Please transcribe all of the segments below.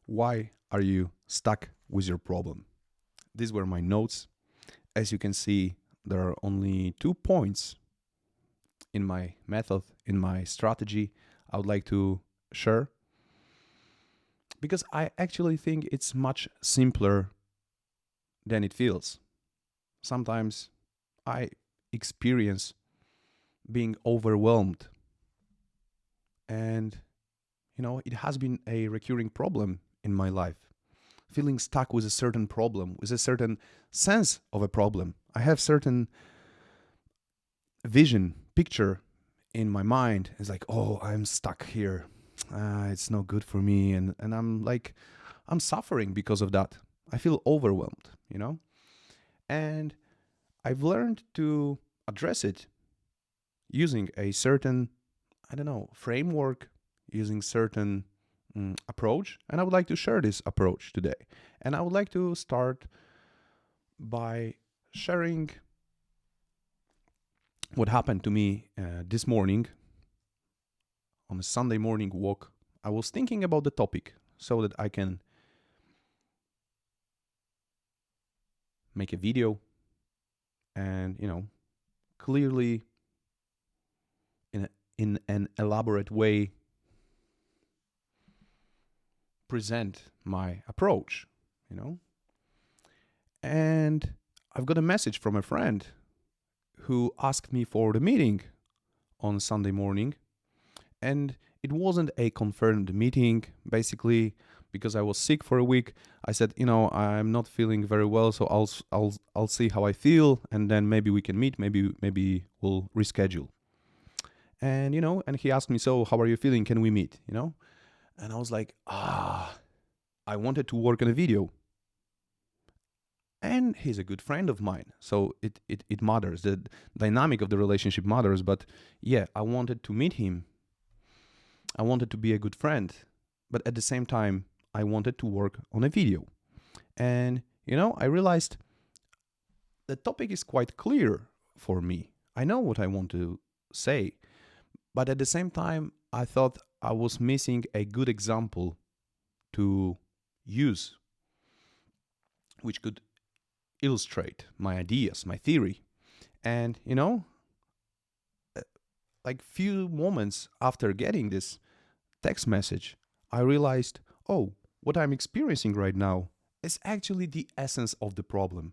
Why are you stuck with your problem? These were my notes. As you can see, there are only 2 points in my method, in my strategy I would like to share because I actually think it's much simpler than it feels. Sometimes I experience being overwhelmed, and it has been a recurring problem in my life. Feeling stuck with a certain problem, with a certain sense of a problem. I have certain vision, picture in my mind. It's like, oh, I'm stuck here. It's no good for me. And I'm suffering because of that. I feel overwhelmed. And I've learned to address it using a certain, I don't know, framework, using certain approach. And I would like to share this approach today. And I would like to start by sharing what happened to me this morning on a Sunday morning walk. I was thinking about the topic so that I can make a video and, clearly in an elaborate way present my approach. And I've got a message from a friend who asked me for the meeting on Sunday morning. And it wasn't a confirmed meeting, basically, because I was sick for a week. I said, I'm not feeling very well, so I'll see how I feel, and then maybe we can meet. Maybe we'll reschedule. And and he asked me, so how are you feeling? Can we meet? And I was like, I wanted to work on a video. And he's a good friend of mine, so it matters. The dynamic of the relationship matters. But yeah, I wanted to meet him. I wanted to be a good friend, but at the same time, I wanted to work on a video. And, I realized the topic is quite clear for me. I know what I want to say, but at the same time, I thought I was missing a good example to use, which could illustrate my ideas, my theory. And, like few moments after getting this text message, I realized, oh, what I'm experiencing right now is actually the essence of the problem.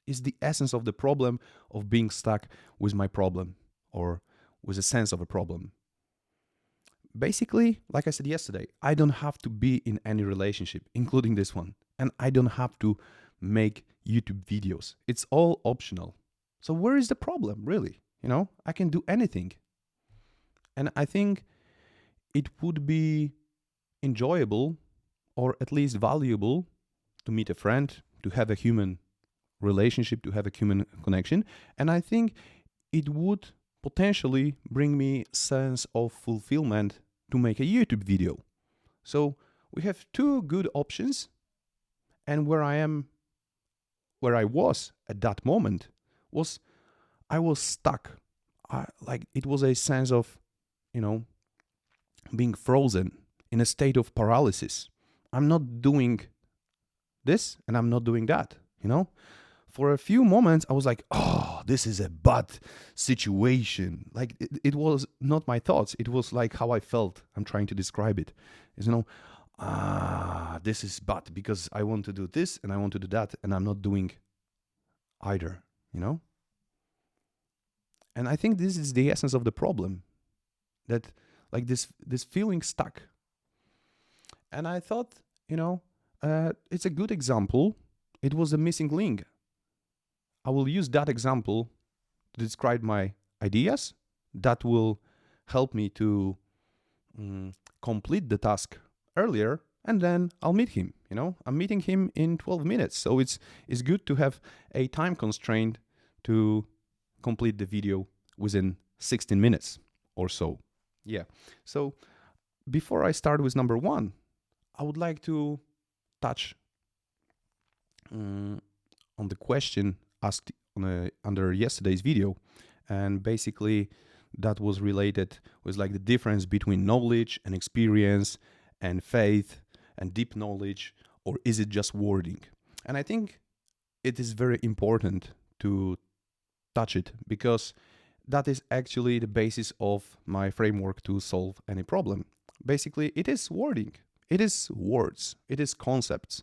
Is the essence of the problem of being stuck with my problem or with a sense of a problem. Basically, like I said yesterday, I don't have to be in any relationship, including this one. And I don't have to make YouTube videos. It's all optional. So where is the problem, really? I can do anything. And I think it would be enjoyable or at least valuable to meet a friend, to have a human relationship, to have a human connection. And I think it would potentially bring me sense of fulfillment to make a YouTube video. So we have two good options. And where I was at that moment was I was stuck. Like it was a sense of, being frozen in a state of paralysis. I'm not doing this and I'm not doing that. For a few moments, I was like, oh, this is a bad situation. Like it was not my thoughts. It was like how I felt. I'm trying to describe it. This is bad because I want to do this and I want to do that and I'm not doing either. And I think this is the essence of the problem, that like this feeling stuck. And I thought, it's a good example. It was a missing link. I will use that example to describe my ideas. That will help me to complete the task earlier, and then I'll meet him. I'm meeting him in 12 minutes. So it's good to have a time constraint to complete the video within 16 minutes or so. Yeah. So before I start with number one, I would like to touch on the question asked under yesterday's video. And basically that was related with like the difference between knowledge and experience and faith and deep knowledge, or is it just wording? And I think it is very important to touch it, because that is actually the basis of my framework to solve any problem. Basically, it is wording, it is words, it is concepts.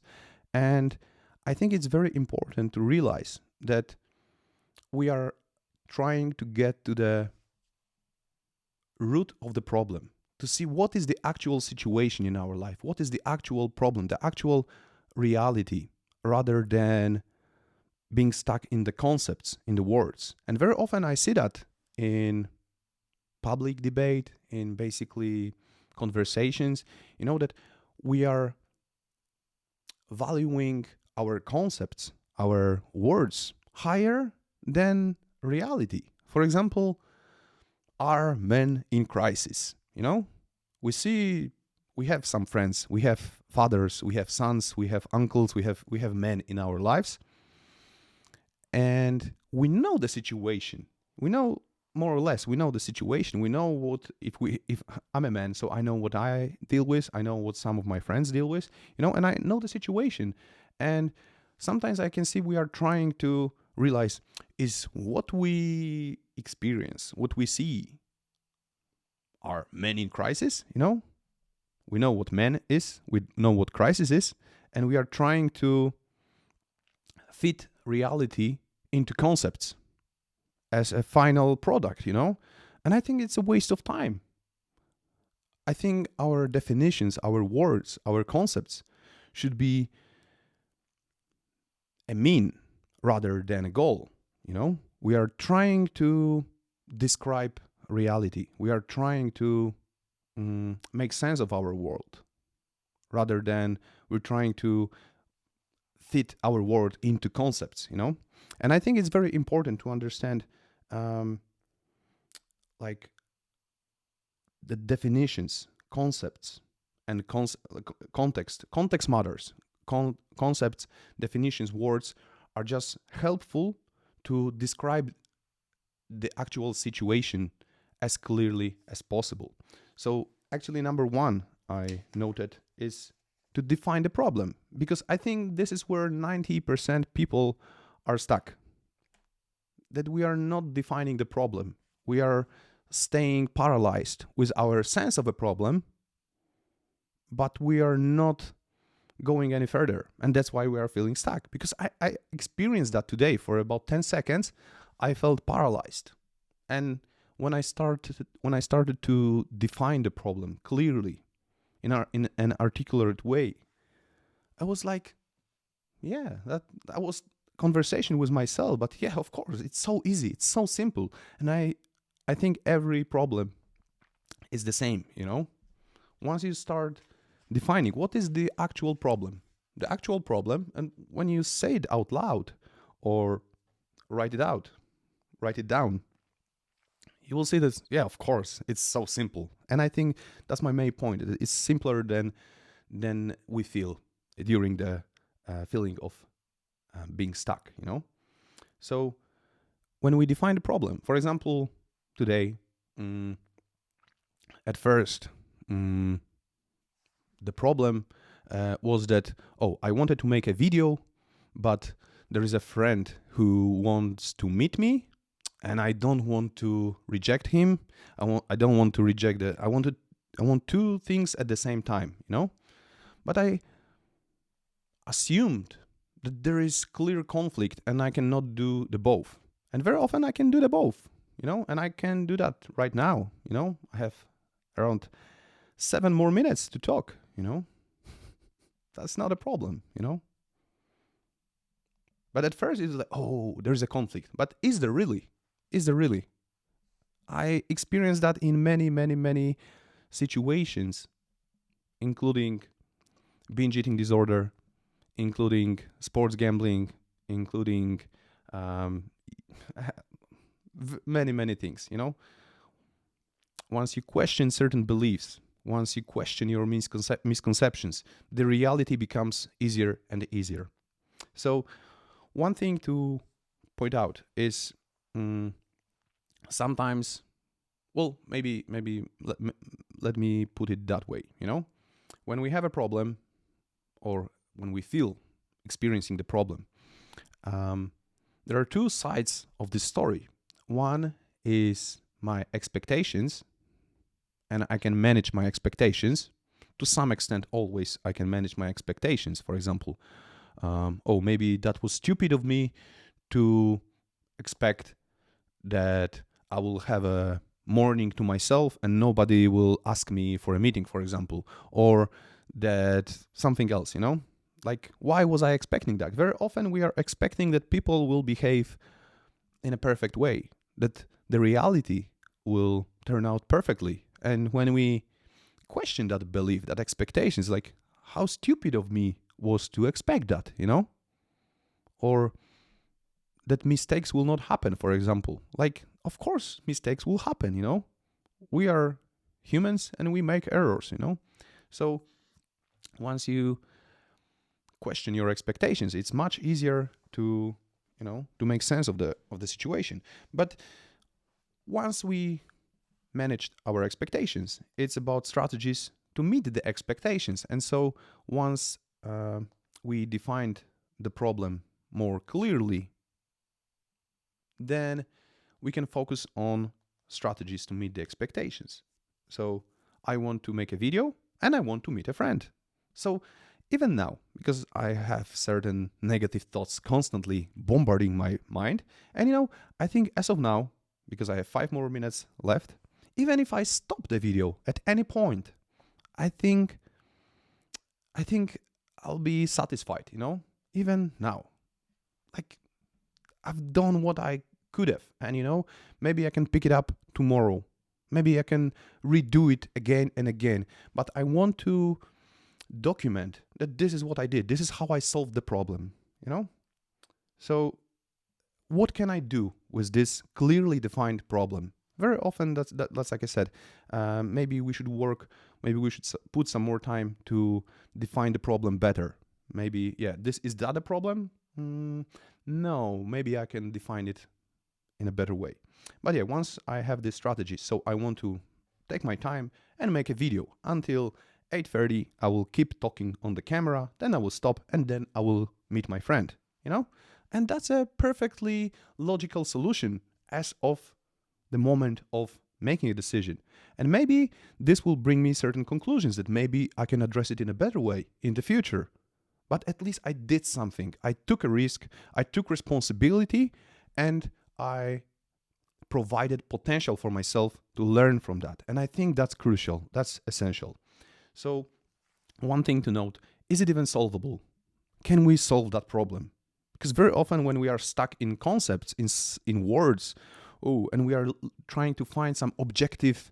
And I think it's very important to realize that we are trying to get to the root of the problem, to see what is the actual situation in our life, what is the actual problem, the actual reality, rather than being stuck in the concepts, in the words. And very often I see that in public debate, in basically conversations, that we are valuing our concepts, our words higher than reality. For example, are men in crisis? We have some friends, we have fathers, we have sons, we have uncles, we have men in our lives, and we know the situation. We know more or less. We know the situation. We know what if I'm a man, so I know what I deal with. I know what some of my friends deal with. And I know the situation. And sometimes I can see we are trying to realize, is what we experience, what we see, are men in crisis? We know what man is. We know what crisis is, and we are trying to fit reality into concepts as a final product, And I think it's a waste of time. I think our definitions, our words, our concepts should be a mean rather than a goal, We are trying to describe reality. We are trying to make sense of our world, rather than we're trying to fit our world into concepts, And I think it's very important to understand like the definitions, concepts, and context. Context matters. Concepts, definitions, words are just helpful to describe the actual situation as clearly as possible. So actually, number one I noted is to define the problem, because I think this is where 90% people are stuck. That we are not defining the problem. We are staying paralyzed with our sense of a problem, but we are not going any further. And that's why we are feeling stuck. Because I experienced that today for about 10 seconds. I felt paralyzed. And when I started to define the problem clearly in an articulate way, I was like, yeah, that was conversation with myself. But yeah, of course, it's so easy, it's so simple. And I think every problem is the same, Once you start defining what is the actual problem, and when you say it out loud or write it down, you will see that, yeah, of course, it's so simple. And I think that's my main point. It's simpler than we feel during the feeling of being stuck, So when we define the problem, for example, today, at first, the problem was that, I wanted to make a video, but there is a friend who wants to meet me, and I don't want to reject him. I don't want to reject it. I want two things at the same time, But I assumed that there is clear conflict and I cannot do the both. And very often I can do the both, and I can do that right now, I have around 7 more minutes to talk, That's not a problem, But at first it's like, there's a conflict. But is there really? Is there really? I experienced that in many, many, many situations, including binge eating disorder, including sports gambling, including many, many things, Once you question certain beliefs, once you question your misconceptions, the reality becomes easier and easier. So one thing to point out is sometimes, maybe let me put it that way, when we have a problem, or when we feel experiencing the problem, um, there are two sides of this story. One is my expectations, and I can manage my expectations. To some extent, always I can manage my expectations. For example, oh, maybe that was stupid of me to expect that I will have a morning to myself and nobody will ask me for a meeting, for example, or that something else, Like, why was I expecting that? Very often we are expecting that people will behave in a perfect way, that the reality will turn out perfectly. And when we question that belief, that expectations, like, how stupid of me was to expect that, Or that mistakes will not happen, for example. Like, of course, mistakes will happen, We are humans and we make errors, So once you question your expectations, it's much easier to, to make sense of the situation. But once we managed our expectations, it's about strategies to meet the expectations. And so once we defined the problem more clearly, then we can focus on strategies to meet the expectations. So I want to make a video and I want to meet a friend. So even now, because I have certain negative thoughts constantly bombarding my mind, and I think as of now, because I have 5 more minutes left, even if I stop the video at any point, I think I'll be satisfied, even now. Like, I've done what I could have, and maybe I can pick it up tomorrow. Maybe I can redo it again and again, but I want to document that this is what I did. This is how I solved the problem, So what can I do with this clearly defined problem? Very often, that's like I said, maybe we should put some more time to define the problem better. Maybe, is that a problem? No, maybe I can define it in a better way. But once I have this strategy, so I want to take my time and make a video until 8:30. I will keep talking on the camera, then I will stop, and then I will meet my friend, And that's a perfectly logical solution as of the moment of making a decision. And maybe this will bring me certain conclusions that maybe I can address it in a better way in the future. But at least I did something. I took a risk, I took responsibility, and I provided potential for myself to learn from that. And I think that's crucial, that's essential. So one thing to note, is it even solvable? Can we solve that problem? Because very often when we are stuck in concepts, in words, and we are trying to find some objective,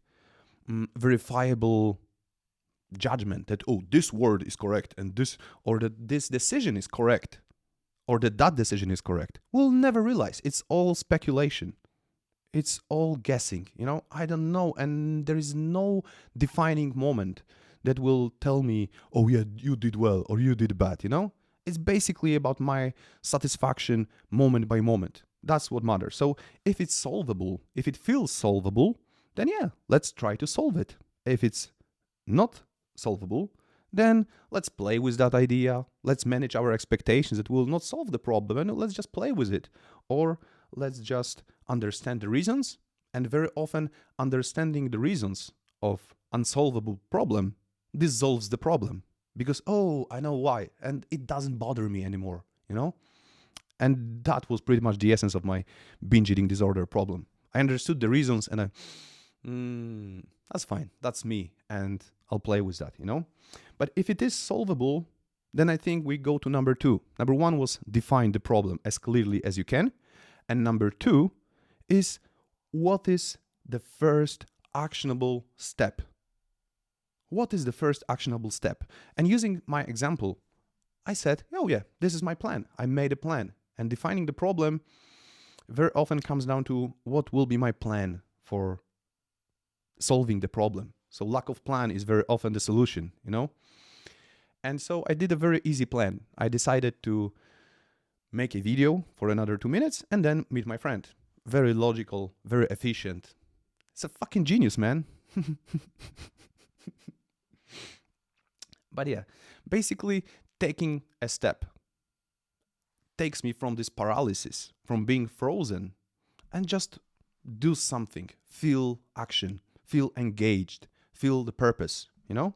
verifiable judgment that, this word is correct and that this decision is correct, or that decision is correct, we'll never realize. It's all speculation. It's all guessing, I don't know. And there is no defining moment that will tell me, oh yeah, you did well or you did bad, It's basically about my satisfaction moment by moment. That's what matters. So if it's solvable, if it feels solvable, then let's try to solve it. If it's not solvable, then let's play with that idea. Let's manage our expectations. It will not solve the problem, and let's just play with it. Or let's just understand the reasons. And very often, understanding the reasons of unsolvable problem dissolves the problem. Because, I know why, and it doesn't bother me anymore, And that was pretty much the essence of my binge eating disorder problem. I understood the reasons, and that's fine. That's me, and I'll play with that, But if it is solvable, then I think we go to number 2. Number 1 was define the problem as clearly as you can. And number 2 is, what is the first actionable step? What is the first actionable step? And using my example, I said, this is my plan. I made a plan. And defining the problem very often comes down to, what will be my plan for solving the problem? So lack of plan is very often the solution, And so I did a very easy plan. I decided to make a video for another 2 minutes and then meet my friend. Very logical, very efficient. It's a fucking genius, man. But basically taking a step takes me from this paralysis, from being frozen, and just do something, feel action, feel engaged, feel the purpose, you know?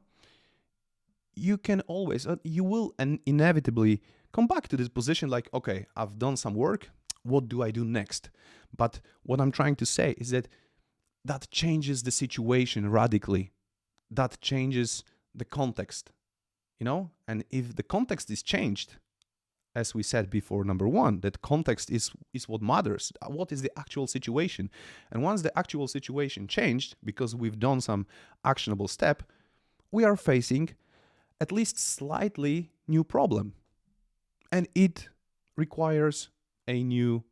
You can always, you will inevitably come back to this position like, okay, I've done some work. What do I do next? But what I'm trying to say is that that changes the situation radically. That changes the context, you know? And if the context is changed, as we said before, number one, that context is what matters. What is the actual situation? And once the actual situation changed, because we've done some actionable step, we are facing at least slightly new problem. And it requires a new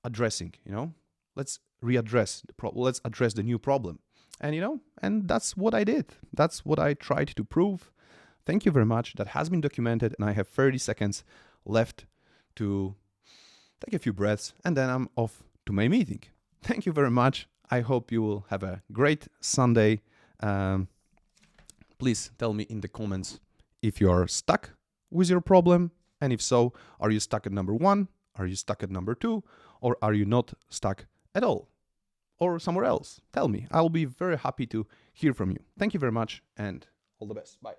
addressing, you know? Let's readdress the problem. Let's address the new problem. And, you know, and that's what I did. That's what I tried to prove. Thank you very much. That has been documented, and I have 30 seconds left to take a few breaths, and then I'm off to my meeting. Thank you very much. I hope you will have a great Sunday. Please tell me in the comments if you are stuck with your problem, and if so, are you stuck at number 1? Are you stuck at number 2? Or are you not stuck at all? Or somewhere else? Tell me. I'll be very happy to hear from you. Thank you very much, and all the best. Bye.